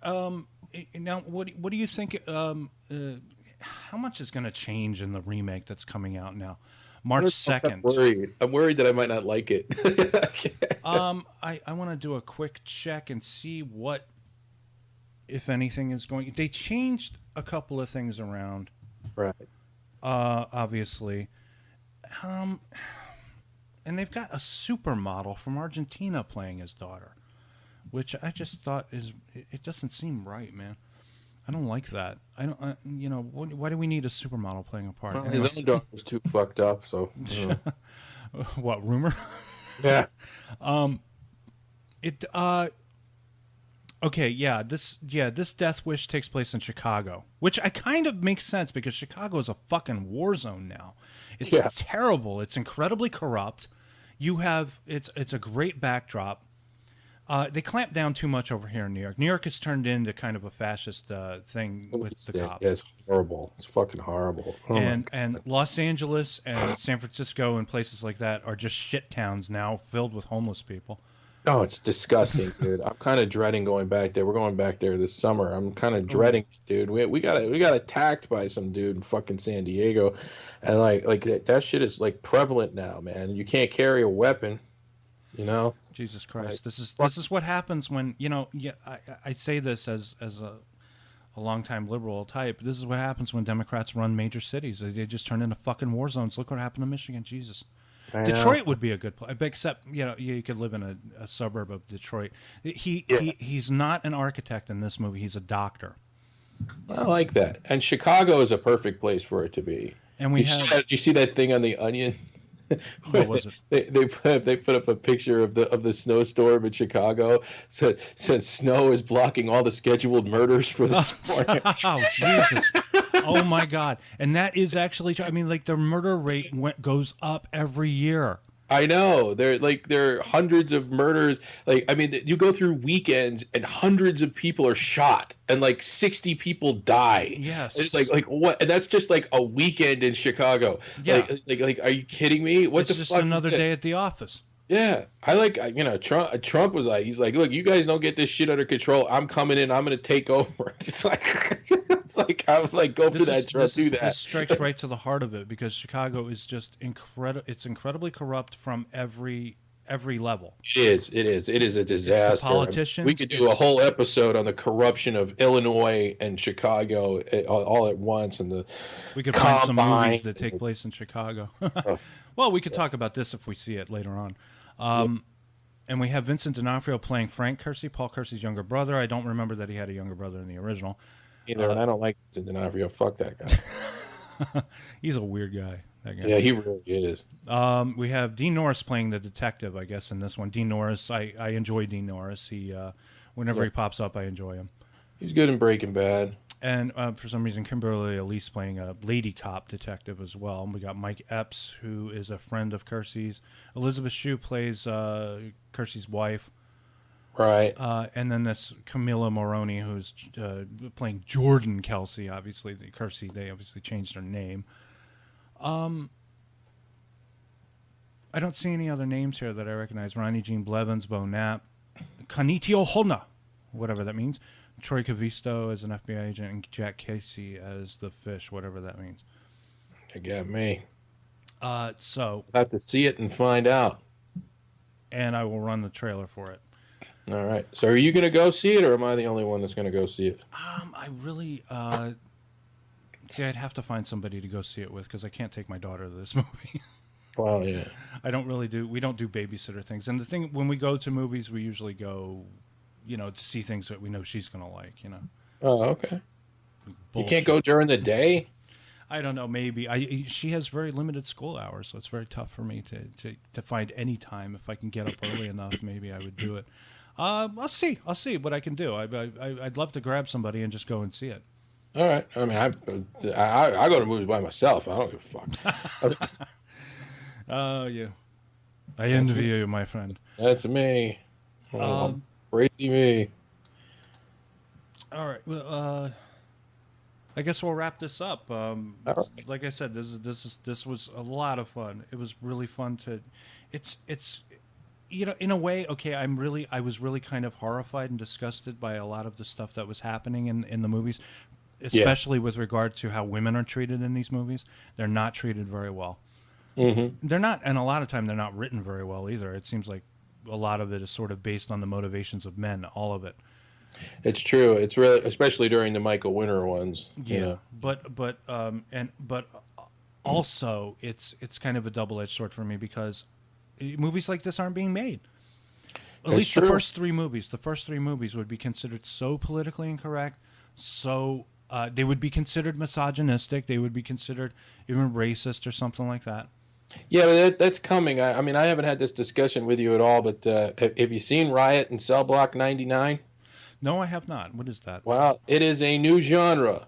Now, what do you think? How much is going to change in the remake that's coming out now, I March don't know, I'm 2nd? worried. I'm worried that I might not like it. I want to do a quick check and see what, if anything, is going. They changed a couple of things around, Right. obviously, um, and they've got a supermodel from Argentina playing his daughter, which I just thought it doesn't seem right, man. I don't like that. I don't. Why do we need a supermodel playing a part Well, his anyway? own dog was too fucked up, so What rumor? yeah. It Okay, this death wish takes place in Chicago, which I kind of makes sense because Chicago is a fucking war zone now. It's Yeah. terrible. It's incredibly corrupt. It's a great backdrop. They clamp down too much over here in New York. New York has turned into kind of a fascist thing with the Yeah, cops. it's horrible. It's fucking horrible. Oh my And Los Angeles and San Francisco and places like that are just shit towns now, filled with homeless people. Oh, it's disgusting, dude. I'm kind of dreading going back there. We're going back there this summer. I'm kind of Ooh. dreading, it, dude. We got attacked by some dude in fucking San Diego, and like that shit is like prevalent now, man. You can't carry a weapon, you know. Jesus Like, Christ! This is fuck, this is what happens when Yeah, I say this as a longtime liberal type. This is what happens when Democrats run major cities. They just turn into fucking war zones. Look what happened to Michigan. Jesus. I know. Detroit would be a good place, except you could live in a suburb of Detroit. Yeah, He's not an architect in this movie. He's a doctor, I like that. And Chicago is a perfect place for it to be. and we have Did you see that thing on the Onion? what was it? They put up a picture of the snowstorm in Chicago. Said snow is blocking all the scheduled murders for this morning. Oh Jesus! Oh my God! And that is actually true. I mean, like the murder rate goes up every year. I know there are hundreds of murders. Like I mean, you go through weekends and hundreds of people are shot and like 60 people die. It's Yes. like what? And that's just like a weekend in Chicago. Yeah. Like, are you kidding me? What It's the just fuck is another this? day at the office. Yeah, Trump was like, he's like, look, you guys don't get this shit under control. I'm coming in. I'm gonna take over. It's like I was like, go for that, Trump, do This that. strikes right to the heart of it because Chicago is just incredible. It's incredibly corrupt from every level. It is a It's the disaster. I mean, we politicians. could do a whole episode on the corruption of Illinois and Chicago all at once, and the We could find some combine. movies that take place in Chicago. Well, we could talk about this if we see it later on. Yeah, And we have Vincent D'Onofrio playing Frank Kersey, Paul Kersey's younger brother. I don't remember that he had a younger brother in the original. either, and I don't like D'Onofrio. Fuck that guy. He's a weird guy. That guy. Yeah, he really is. We have Dean Norris playing the detective, I guess, in this one. Dean Norris, I enjoy Dean Norris. Whenever Yeah, he pops up, I enjoy him. he's good in Breaking Bad. And for some reason, Kimberly Elise playing a lady cop detective as well. And we got Mike Epps, who is a friend of Kersey's. Elizabeth Shue plays Kersey's wife. Right. And then this Camilla Moroni, who's playing Jordan Kelsey, obviously. Kersey, they obviously changed her name. I don't see any other names here that I recognize. Ronnie Jean Blevins, Bo Knapp, Kanitio Holna, whatever that means. Troy Cavisto as an FBI agent, and Jack Casey as the fish, whatever that means. You got me. So, I'll have to see it and find out. and I will run the trailer for it. All right. So are you going to go see it, or am I the only one that's going to go see it? I really see. I'd have to find somebody to go see it with because I can't take my daughter to this movie. Well, yeah. I don't really do. We don't do babysitter things. And the thing, when we go to movies, we usually go, to see things that we know she's gonna like. Oh, okay. You Bullshit. can't go during the day? I don't know. Maybe she has very limited school hours, so it's very tough for me to find any time. If I can get up early enough, maybe I would do it. I'll see. I'll see what I can do. I'd love to grab somebody and just go and see it. All right. I mean, I go to movies by myself. I don't give a fuck. Oh, you. I envy you, my friend. That's me. Oh, Um, crazy me. all right. Well, I guess we'll wrap this up. All right. Like I said, this was a lot of fun. It was really fun to. It's in a way, okay, I was really kind of horrified and disgusted by a lot of the stuff that was happening in the movies, Yeah. especially with regard to how women are treated in these movies. They're not treated very well. Hmm. They're not, and a lot of time they're not written very well either. It seems like a lot of it is sort of based on the motivations of men, all of it. It's true. It's really, especially during the Michael Winner ones. You Yeah, know. but also it's kind of a double-edged sword for me because movies like this aren't being made. At It's least the true. first three movies would be considered so politically incorrect, so they would be considered misogynistic. They would be considered even racist or something like that. Yeah, but that's coming. I mean, I haven't had this discussion with you at all, but have you seen Riot and Cell Block 99? No, I have not. What is that? Well, it is a new genre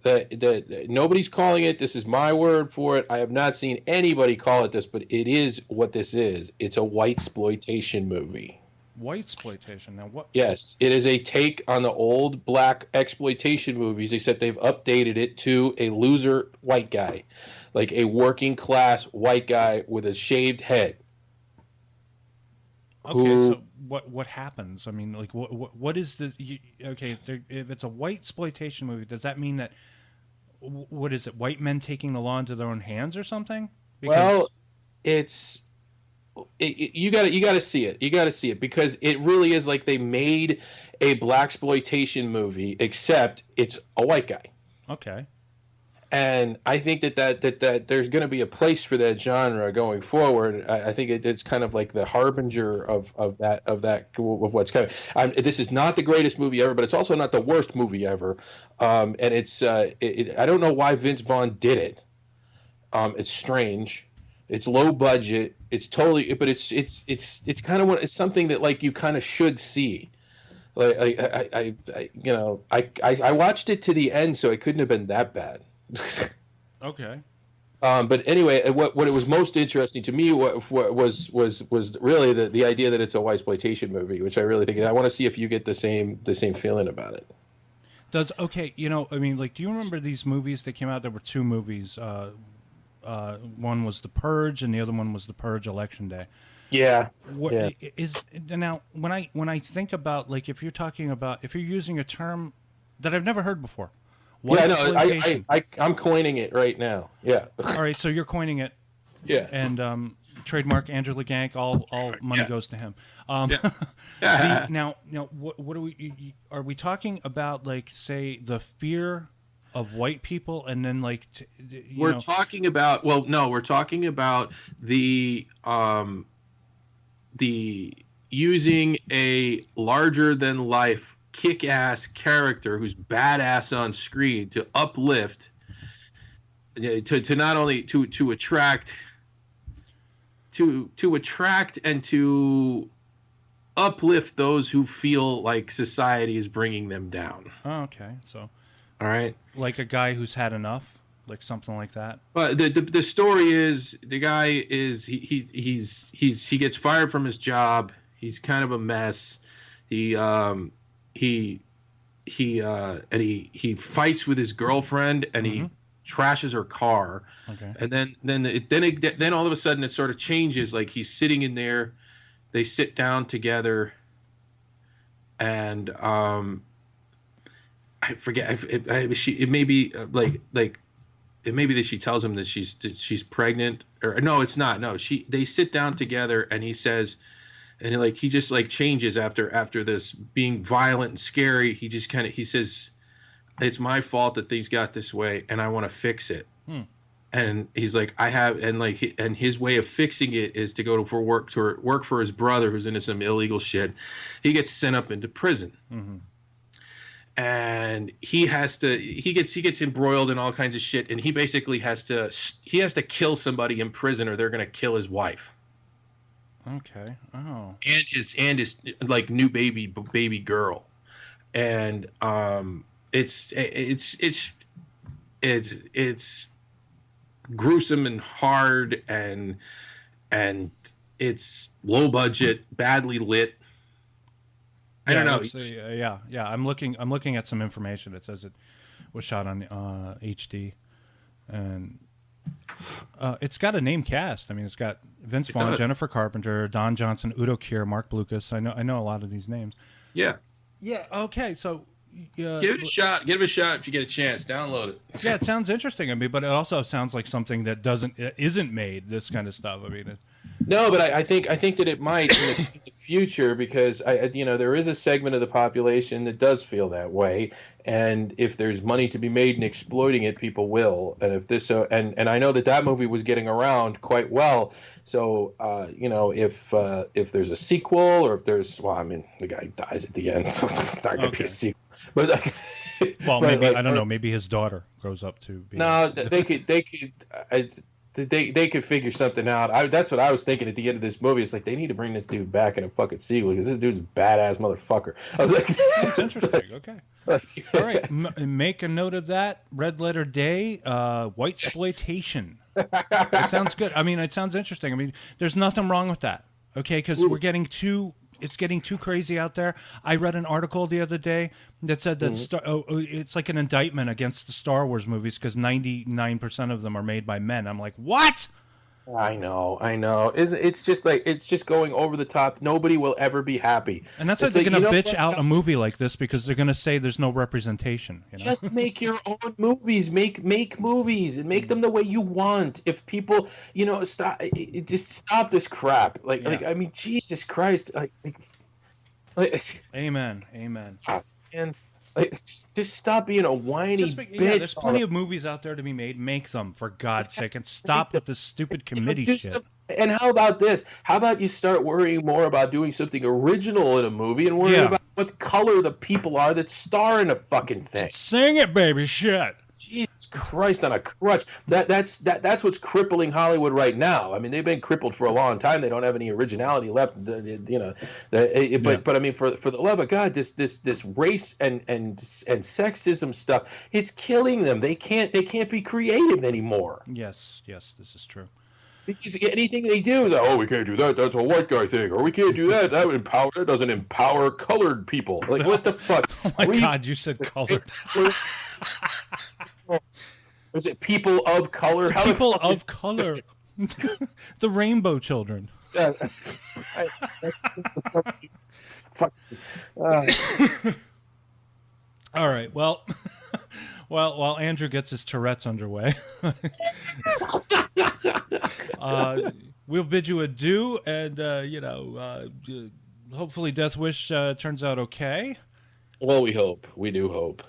that nobody's calling it. This is my word for it. I have not seen anybody call it this, but it is what this is. It's a whitesploitation movie. Whitesploitation. Now what? Yes, it is a take on the old black exploitation movies, except they've updated it to a loser white guy, like a working class white guy with a shaved head. Okay, so what happens? I mean, like what is the? Okay, if it's a white exploitation movie, does that mean that what is it? White men taking the law into their own hands or something? Well, it's you got to see it. You got to see it because it really is like they made a black exploitation movie, except it's a white guy. Okay. And I think that there's going to be a place for that genre going forward. I think it's kind of like the harbinger of what's coming. This is not the greatest movie ever, but it's also not the worst movie ever. And I don't know why Vince Vaughn did it. It's strange. It's low budget. It's totally, but it's kind of it's something that like you kind of should see. Like I watched it to the end, so it couldn't have been that bad. Okay. But anyway, what it was most interesting to me was really the idea that it's a whitesploitation movie, which I really think I want to see if you get the same feeling about it. Okay, I mean, like, do you remember these movies that came out? There were two movies. One was The Purge, and the other one was The Purge Election Day. Yeah. What Yeah. is now when I think about, like, if you're using a term that I've never heard before, Yeah, no, whitesploitation. I'm coining it right now. Yeah. All right, so you're coining it, Yeah. and trademark Andrew LeGanc. All money Yeah. goes to him. Yeah. Now, what are we talking about? Like, say, the fear of white people, and then like We're talking about we're talking about the using a larger than life kick-ass character who's badass on screen to uplift, to not only to attract and to uplift those who feel like society is bringing them down. Oh, okay, so All right. like a guy who's had enough, like something like that. But the story is the guy is he gets fired from his job. He's kind of a mess. He fights with his girlfriend and he trashes her car. Okay. And then all of a sudden it sort of changes. Like he's sitting in there, they sit down together, and I forget. It may be it may be that she tells him that she's pregnant, or no, it's not. No, they sit down together, and he says, and he just like changes after this being violent and scary. He says, "It's my fault that things got this way, and I want to fix it." And he's like, and his way of fixing it is to go to work for his brother who's into some illegal shit. He gets sent up into prison. Mm-hmm. And he gets embroiled in all kinds of shit, and he basically has to kill somebody in prison, or they're gonna kill his wife. Okay. Oh. And his like new baby girl, and it's gruesome and hard, and it's low budget, badly lit. I don't know. Yeah. I'm looking at some information. It says it was shot on HD, and It's got a name cast. I mean, it's got Vince Vaughn, does. Jennifer Carpenter, Don Johnson, Udo Kier, Mark Blucas. I know a lot of these names. Yeah. Yeah. Okay. So. Give it a shot. Give it a shot if you get a chance. Download it. Yeah, it sounds interesting. I mean, but it also sounds like something that isn't made. This kind of stuff. I mean, No, but I think that it might in the future, because there is a segment of the population that does feel that way, and if there's money to be made in exploiting it, people will. And if this and I know that movie was getting around quite well. So if there's a sequel, or if there's the guy dies at the end, so it's not going to be a sequel. But well, maybe I don't know. Maybe his daughter grows up to be. No, they could. They could figure something out. That's what I was thinking at the end of this movie. It's like they need to bring this dude back in a fucking sequel, because this dude's a badass motherfucker. I was like, that's interesting. Okay. All right. Make a note of that. Red Letter Day, Whitesploitation. That sounds good. I mean, it sounds interesting. I mean, there's nothing wrong with that. Okay, because it's getting too crazy out there. I read an article the other day that said that it's like an indictment against the Star Wars movies, because 99% of them are made by men. I'm like, what? I know. It's just going over the top. Nobody will ever be happy. And that's why they're going to bitch out a movie like this, because they're going to say there's no representation. You know? Just make your own movies. Make movies and make them the way you want. If people, just stop this crap. I mean, Jesus Christ. Amen. And just stop being a whiny bitch. Yeah, there's plenty of movies out there to be made. Make them, for God's sake, and stop with this stupid committee shit. And how about this? How about you start worrying more about doing something original in a movie, and worrying about what color the people are that star in a fucking thing? Sing it, baby. Shit. Jesus Christ on a crutch. That's what's crippling Hollywood right now. I mean, they've been crippled for a long time. They don't have any originality left. But I mean, for the love of God, this race and sexism stuff, it's killing them. They can't be creative anymore. Yes, this is true. Because anything they do is, we can't do that. That's a white guy thing, or we can't do that. That doesn't empower colored people. Like, what the fuck? Oh my God, you said colored. Is it people of color? People of color. The rainbow children. Yeah. All right. Well, while Andrew gets his Tourette's underway, we'll bid you adieu, and hopefully Death Wish turns out okay. Well, we hope. We do hope.